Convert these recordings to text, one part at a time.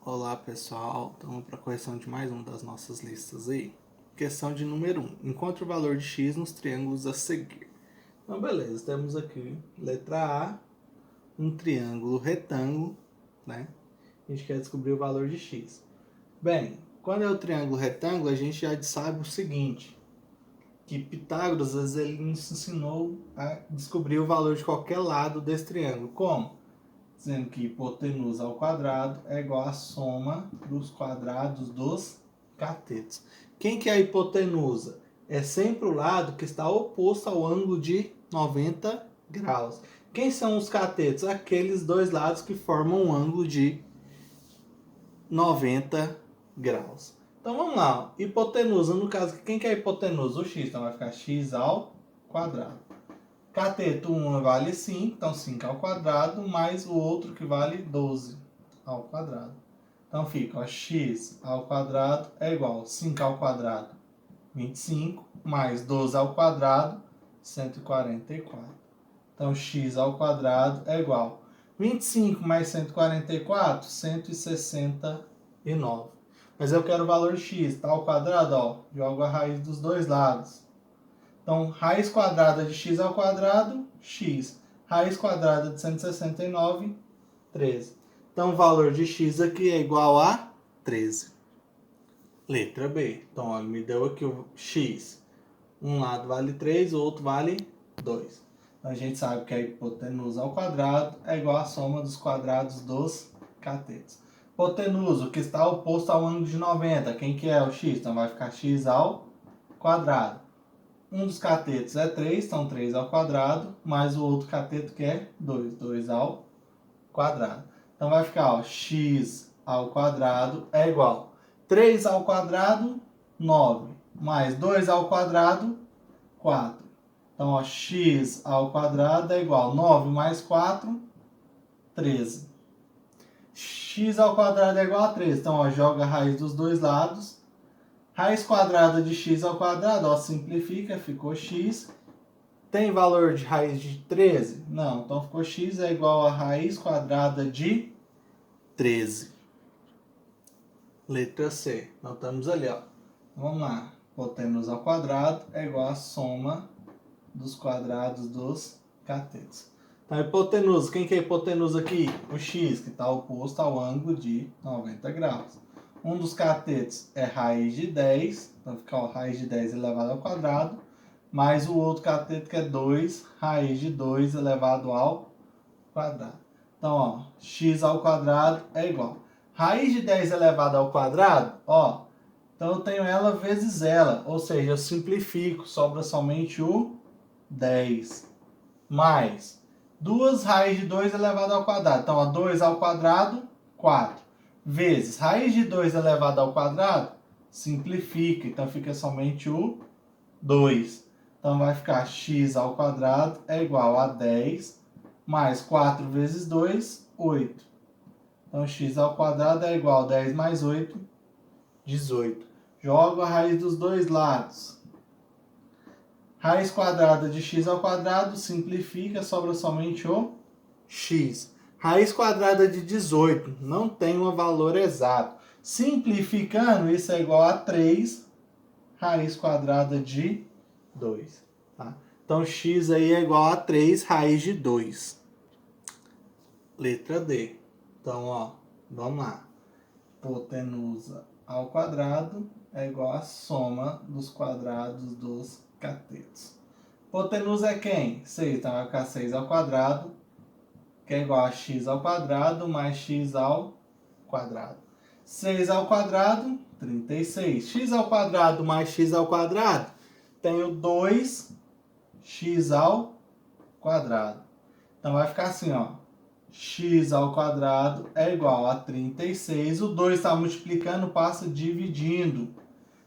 Olá pessoal, estamos para a correção de mais uma das nossas listas aí. Questão de número 1. Encontre o valor de x nos triângulos a seguir. Então beleza, temos aqui letra A, um triângulo retângulo, né? A gente quer descobrir o valor de x. Bem, quando é o triângulo retângulo, a gente já sabe o seguinte, que Pitágoras, às vezes, ele nos ensinou a descobrir o valor de qualquer lado desse triângulo. Como? Dizendo que hipotenusa ao quadrado é igual à soma dos quadrados dos catetos. Quem que é a hipotenusa? É sempre o lado que está oposto ao ângulo de 90 graus. Quem são os catetos? Aqueles dois lados que formam um ângulo de 90 graus. Então vamos lá, hipotenusa, no caso, quem que é a hipotenusa? O x, então vai ficar x ao quadrado. Cateto 1 vale 5, então 5 ao quadrado, mais o outro que vale 12 ao quadrado. Então fica, ó, x ao quadrado é igual a 5 ao quadrado, 25, mais 12 ao quadrado, 144. Então x ao quadrado é igual a 25 mais 144, 169. Mas eu quero o valor x, tá ao quadrado, ó, jogo a raiz dos dois lados. Então, raiz quadrada de x ao quadrado, x. Raiz quadrada de 169, 13. Então, o valor de x aqui é igual a 13. Letra B. Então, ó, me deu aqui o x. Um lado vale 3, o outro vale 2. Então, a gente sabe que a hipotenusa ao quadrado é igual à soma dos quadrados dos catetos. Hipotenusa, que está oposto ao ângulo de 90. Quem que é o x? Então, vai ficar x ao quadrado. Um dos catetos é 3, então 3 ao quadrado, mais o outro cateto que é 2, 2 ao quadrado. Então vai ficar, ó, x ao quadrado é igual a 3 ao quadrado, 9, mais 2 ao quadrado, 4. Então, ó, x ao quadrado é igual a 9 mais 4, 13. X ao quadrado é igual a 13, então, ó, joga a raiz dos dois lados. Raiz quadrada de x ao quadrado, ó, simplifica, ficou x. Tem valor de raiz de 13? Não, então ficou x é igual a raiz quadrada de 13. Letra C. Notamos ali, ó. Vamos lá. Hipotenusa ao quadrado é igual a soma dos quadrados dos catetos. Então, hipotenusa. Quem que é hipotenusa aqui? O x, que está oposto ao ângulo de 90 graus. Um dos catetos é raiz de 10, então fica, ó, raiz de 10 elevado ao quadrado, mais o outro cateto que é 2, raiz de 2 elevado ao quadrado. Então, ó, x ao quadrado é igual. Raiz de 10 elevado ao quadrado, ó, então eu tenho ela vezes ela, ou seja, eu simplifico, sobra somente o 10, mais 2 raiz de 2 elevado ao quadrado. Então, ó, 2 ao quadrado, 4. Vezes raiz de 2 elevado ao quadrado, simplifica, então fica somente o 2. Então vai ficar x ao quadrado é igual a 10, mais 4 vezes 2, 8. Então x ao quadrado é igual a 10 mais 8, 18. Jogo a raiz dos dois lados. Raiz quadrada de x ao quadrado, simplifica, sobra somente o x. Raiz quadrada de 18 não tem um valor exato. Simplificando, isso é igual a 3 raiz quadrada de 2. Tá? Então, x aí é igual a 3 raiz de 2. Letra D. Então, ó, vamos lá. Hipotenusa ao quadrado é igual a soma dos quadrados dos catetos. Hipotenusa é quem? 6. Então, vai ficar 6 ao quadrado, que é igual a x ao quadrado, mais x ao quadrado. 6 ao quadrado, 36. X ao quadrado mais x ao quadrado, tenho 2x ao quadrado. Então, vai ficar assim, ó. X ao quadrado é igual a 36. O 2 está multiplicando, passa dividindo.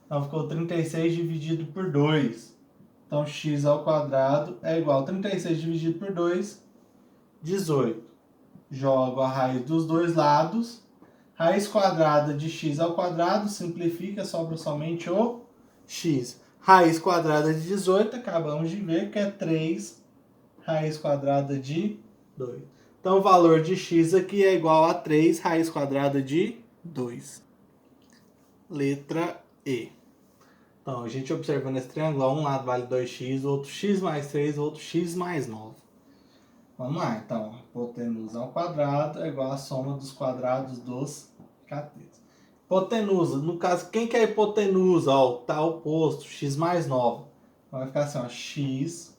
Então, ficou 36 dividido por 2. Então, x ao quadrado é igual a 36 dividido por 2, 18. Jogo a raiz dos dois lados. Raiz quadrada de x ao quadrado, simplifica, sobra somente o x. Raiz quadrada de 18, acabamos de ver que é 3 raiz quadrada de 2. Então, o valor de x aqui é igual a 3 raiz quadrada de 2. Letra E. Então, a gente observando esse triângulo, um lado vale 2x, o outro x mais 3, o outro x mais 9. Vamos lá, então. Hipotenusa ao quadrado é igual à soma dos quadrados dos catetos. Hipotenusa, no caso, quem que é a hipotenusa? Ó, tá oposto, x mais 9. Então, vai ficar assim, ó, x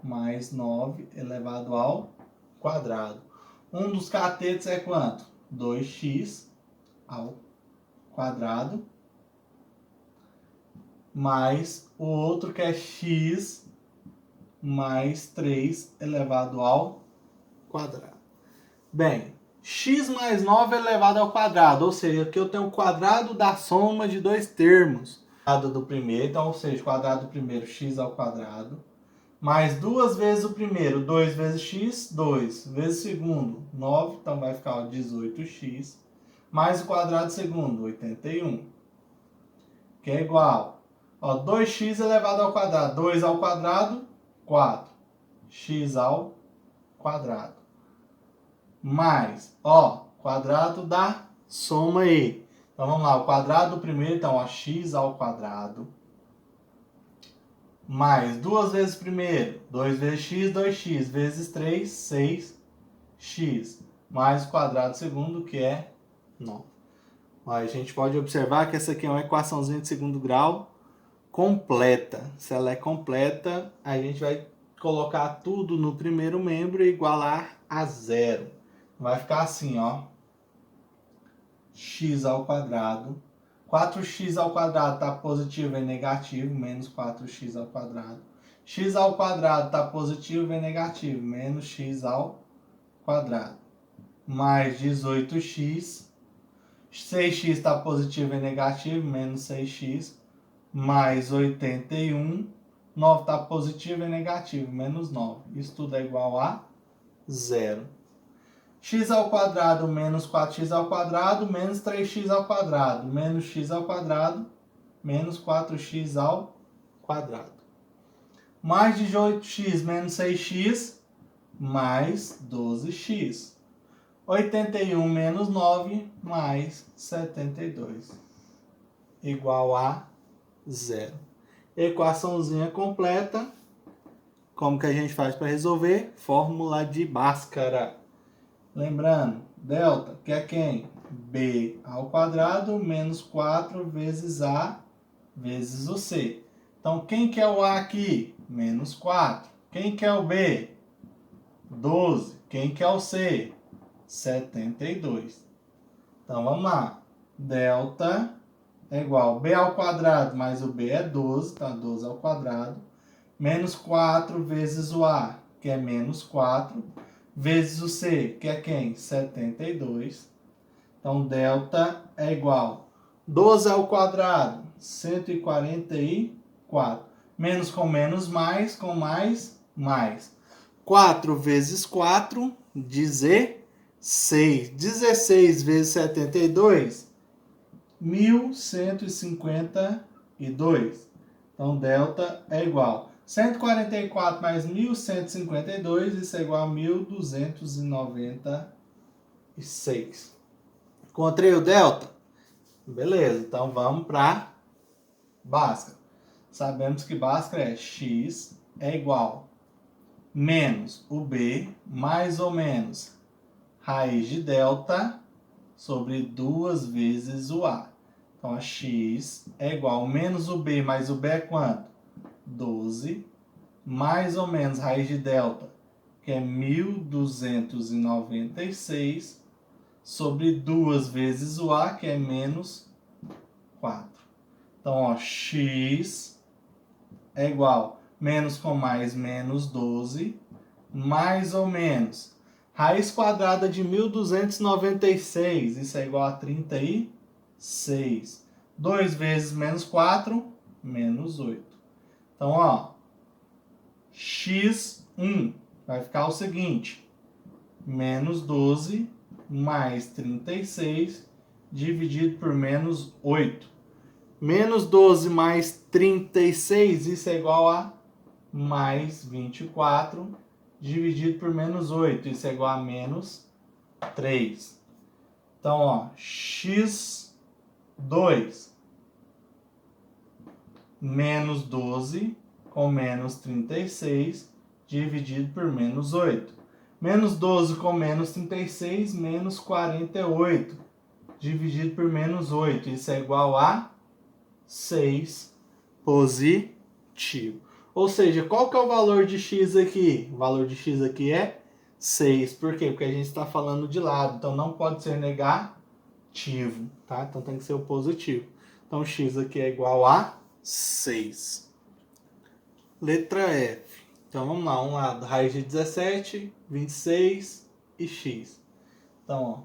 mais 9 elevado ao quadrado. Um dos catetos é quanto? 2x ao quadrado, mais o outro que é x mais 3 elevado ao quadrado. Bem, x mais 9 elevado ao quadrado, ou seja, aqui eu tenho o quadrado da soma de dois termos. Quadrado do primeiro, então, ou seja, quadrado do primeiro, x ao quadrado, mais duas vezes o primeiro, 2 vezes x, 2 vezes o segundo, 9, então vai ficar ó, 18x, mais o quadrado do segundo, 81, que é igual, ó, 2x elevado ao quadrado, 2 ao quadrado, 4, x ao quadrado, mais, ó, quadrado da soma aí. Então vamos lá, o quadrado do primeiro, então, ó, x ao quadrado, mais duas vezes primeiro, 2 vezes x, 2x, vezes 3, 6x, mais o quadrado segundo, que é 9. Ó, a gente pode observar que essa aqui é uma equaçãozinha de segundo grau completa. Se ela é completa, a gente vai colocar tudo no primeiro membro e igualar a zero. Vai ficar assim, ó, x ao quadrado. 4x ao quadrado está positivo e negativo, menos 4x ao quadrado. X ao quadrado está positivo e negativo, menos x ao quadrado. Mais 18x. 6x está positivo e negativo, menos 6x. Mais 81. 9 está positivo e negativo, menos 9. Isso tudo é igual a zero. X ao quadrado menos 4x ao quadrado, menos 3x ao quadrado, menos x ao quadrado, menos 4x ao quadrado. Mais 18x menos 6x, mais 12x. 81 menos 9, mais 72. Igual a zero. Equaçãozinha completa. Como que a gente faz para resolver? Fórmula de Bhaskara. Lembrando, delta, que é quem? B ao quadrado menos 4 vezes A vezes o C. Então, quem que é o A aqui? Menos 4. Quem que é o B? 12. Quem que é o C? 72. Então, vamos lá. Delta é igual a B ao quadrado mais o B é 12, tá? 12 ao quadrado. Menos 4 vezes o A, que é menos 4, vezes o C, que é quem? 72. Então, delta é igual a 12 ao quadrado, 144. Menos com menos, mais com mais, mais. 4 vezes 4, 16. 16 vezes 72, 1152. Então, delta é igual a 144 mais 1152, isso é igual a 1296. Encontrei o delta? Beleza, então vamos para Bhaskara. Sabemos que Bhaskara é x é igual menos o b mais ou menos raiz de delta sobre 2 vezes o a. Então, a x é igual a menos o b mais o b é quanto? 12, mais ou menos raiz de delta, que é 1296, sobre 2 vezes o a, que é menos 4. Então, ó, x é igual menos com mais, menos 12, mais ou menos raiz quadrada de 1296, isso é igual a 36. 2 vezes menos 4, menos 8. Então, ó, x1 vai ficar o seguinte, menos 12 mais 36 dividido por menos 8. Menos 12 mais 36, isso é igual a mais 24 dividido por menos 8, isso é igual a menos 3. Então, ó, x2 menos 12 com menos 36 dividido por menos 8. Menos 12 com menos 36, menos 48 dividido por menos 8. Isso é igual a 6 positivo. Ou seja, qual que é o valor de x aqui? O valor de x aqui é 6. Por quê? Porque a gente está falando de lado. Então, não pode ser negativo, tá? Então, tem que ser o positivo. Então, x aqui é igual a 6. Letra F. Então, vamos lá. Um lado, raiz de 17, 26 e x. Então, ó,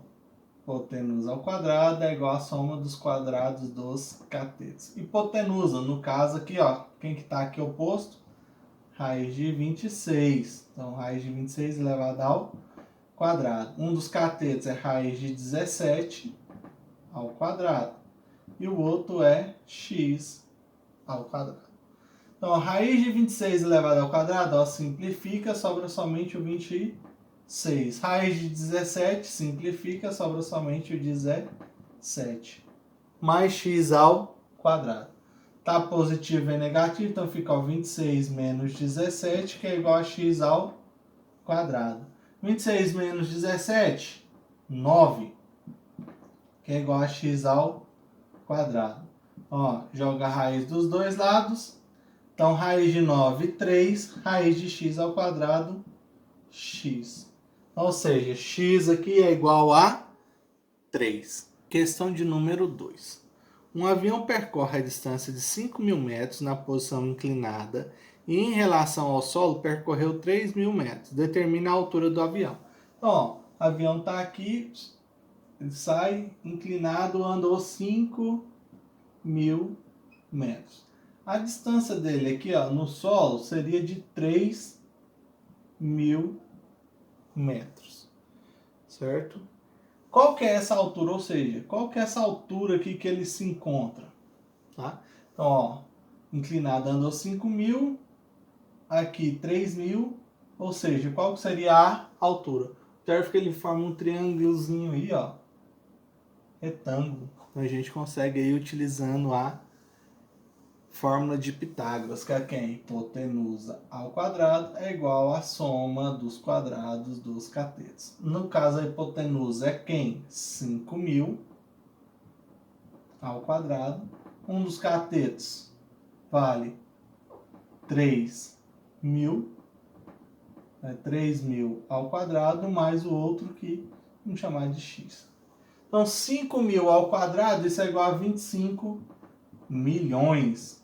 hipotenusa ao quadrado é igual a soma dos quadrados dos catetos. Hipotenusa, no caso aqui, ó, quem que está aqui oposto? Raiz de 26. Então, raiz de 26 elevado ao quadrado. Um dos catetos é raiz de 17 ao quadrado. E o outro é x ao quadrado. Então, a raiz de 26 elevado ao quadrado, ó, simplifica, sobra somente o 26. Raiz de 17 simplifica, sobra somente o 17. Mais x ao quadrado. Tá positivo e negativo, então fica o 26 menos 17, que é igual a x ao quadrado. 26 menos 17, 9, que é igual a x ao quadrado. Ó, joga a raiz dos dois lados. Então, raiz de 9, 3, raiz de x ao quadrado, x. Ou seja, x aqui é igual a 3. Questão de número 2. Um avião percorre a distância de 5.000 metros na posição inclinada e, em relação ao solo, percorreu 3.000 metros. Determina a altura do avião. Então, ó, o avião está aqui, ele sai inclinado, andou 5.000 metros. A distância dele aqui, ó, no solo seria de 3.000 metros, certo? Qual que é essa altura? Ou seja, qual que é essa altura aqui que ele se encontra? Tá? Então, ó, inclinado andou 5.000, aqui 3.000, ou seja, qual que seria a altura? O Terf que ele forma um triângulozinho aí, ó, retângulo. Então a gente consegue aí utilizando a fórmula de Pitágoras, que é quem? Hipotenusa ao quadrado é igual à soma dos quadrados dos catetos. No caso, a hipotenusa é quem? 5.000 ao quadrado. Um dos catetos vale 3.000. 3.000 ao quadrado, mais o outro que vamos chamar de x. Então, 5.000 ao quadrado, isso é igual a 25 milhões.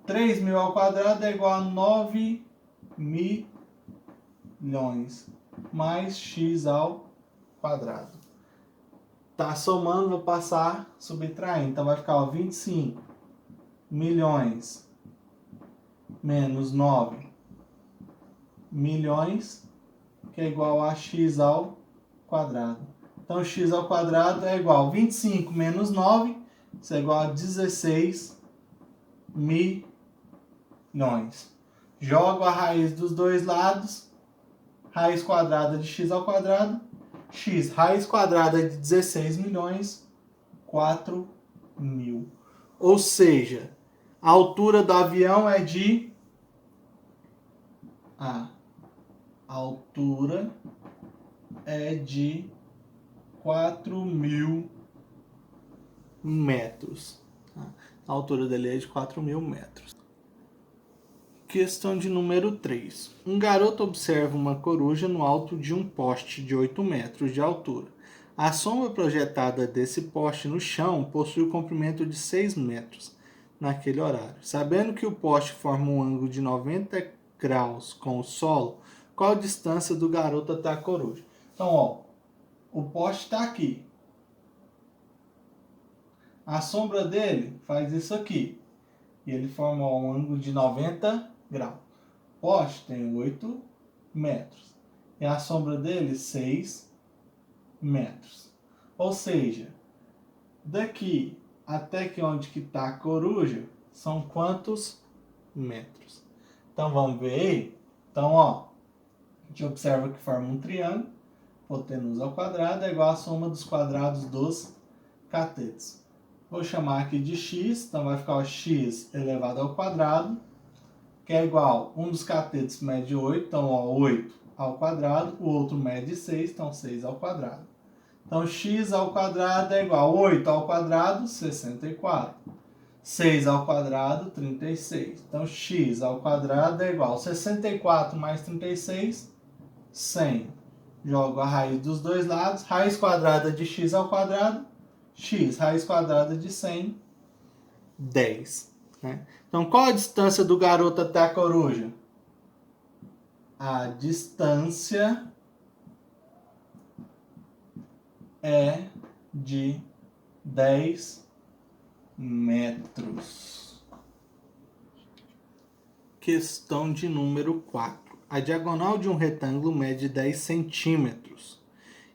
3.000 ao quadrado é igual a 9 milhões, mais x ao quadrado. Tá somando, vou passar subtraindo. Então, vai ficar, ó, 25 milhões menos 9 milhões, que é igual a x ao quadrado. Então, x ao quadrado é igual a 25 menos 9, isso é igual a 16 milhões. Jogo a raiz dos dois lados. Raiz quadrada de x ao quadrado. X, raiz quadrada de 16 milhões, 4.000. Ou seja, a altura do avião é de... A altura é de 4.000 metros. A altura dele é de 4.000 metros. Questão de número 3. Um garoto observa uma coruja no alto de um poste de 8 metros de altura. A sombra projetada desse poste no chão possui o comprimento de 6 metros naquele horário. Sabendo que o poste forma um ângulo de 90 graus com o solo, qual a distância do garoto até a coruja? Então, ó, o poste está aqui. A sombra dele faz isso aqui. E ele forma um ângulo de 90 graus. O poste tem 8 metros. E a sombra dele, 6 metros. Ou seja, daqui até que onde que está a coruja, são quantos metros? Então, vamos ver aí. Então, ó, a gente observa que forma um triângulo. hipotenusa ao quadrado é igual à soma dos quadrados dos catetos. Vou chamar aqui de x, então vai ficar o x elevado ao quadrado, que é igual, um dos catetos mede 8, então ó, 8 ao quadrado, o outro mede 6, então 6 ao quadrado. Então x ao quadrado é igual a 8 ao quadrado, 64. 6 ao quadrado, 36. Então x ao quadrado é igual a 64 mais 36, 100. Jogo a raiz dos dois lados, raiz quadrada de x ao quadrado, x, raiz quadrada de 100, 10. Né? Então, qual a distância do garoto até a coruja? A distância é de 10 metros. Questão de número 4. A diagonal de um retângulo mede 10 centímetros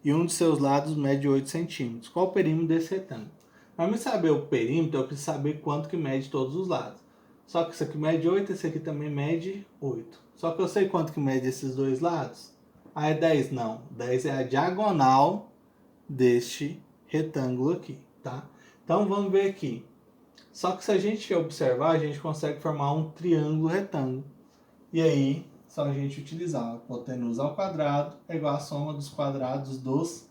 e um de seus lados mede 8 centímetros. Qual o perímetro desse retângulo? Para mim saber o perímetro, eu preciso saber quanto que mede todos os lados. Só que isso aqui mede 8, esse aqui também mede 8. Só que eu sei quanto que mede esses dois lados? Ah, é 10? Não. 10 é a diagonal deste retângulo aqui, tá? Então vamos ver aqui. Só que se a gente observar, a gente consegue formar um triângulo retângulo. E aí, só a gente utilizar a hipotenusa ao quadrado é igual à soma dos quadrados dos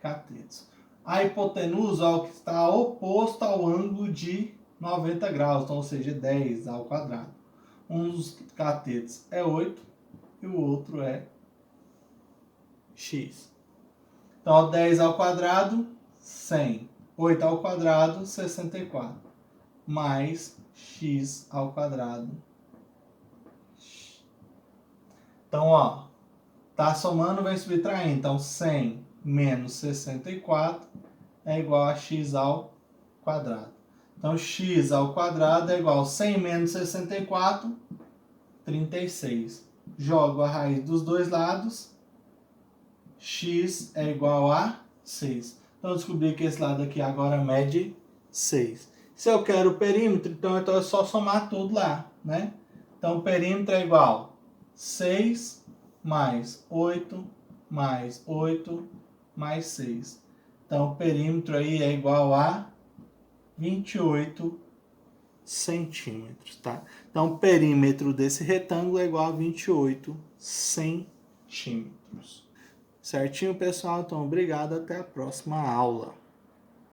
catetos. A hipotenusa é o que está oposto ao ângulo de 90 graus, então, ou seja, 10 ao quadrado. Um dos catetos é 8 e o outro é x. Então, 10 ao quadrado, 100. 8 ao quadrado, 64. Mais x ao quadrado. Então, ó, tá somando, vai subtraindo. Então, 100 menos 64 é igual a x ao quadrado. Então, x ao quadrado é igual a 100 menos 64, 36. Jogo a raiz dos dois lados. X é igual a 6. Então, eu descobri que esse lado aqui agora mede 6. Se eu quero o perímetro, então é só somar tudo lá, né? Então, o perímetro é igual a 6 mais 8 mais 8 mais 6. Então, o perímetro aí é igual a 28 centímetros, tá? Então, o perímetro desse retângulo é igual a 28 centímetros. Certinho, pessoal? Então, obrigado. Até a próxima aula.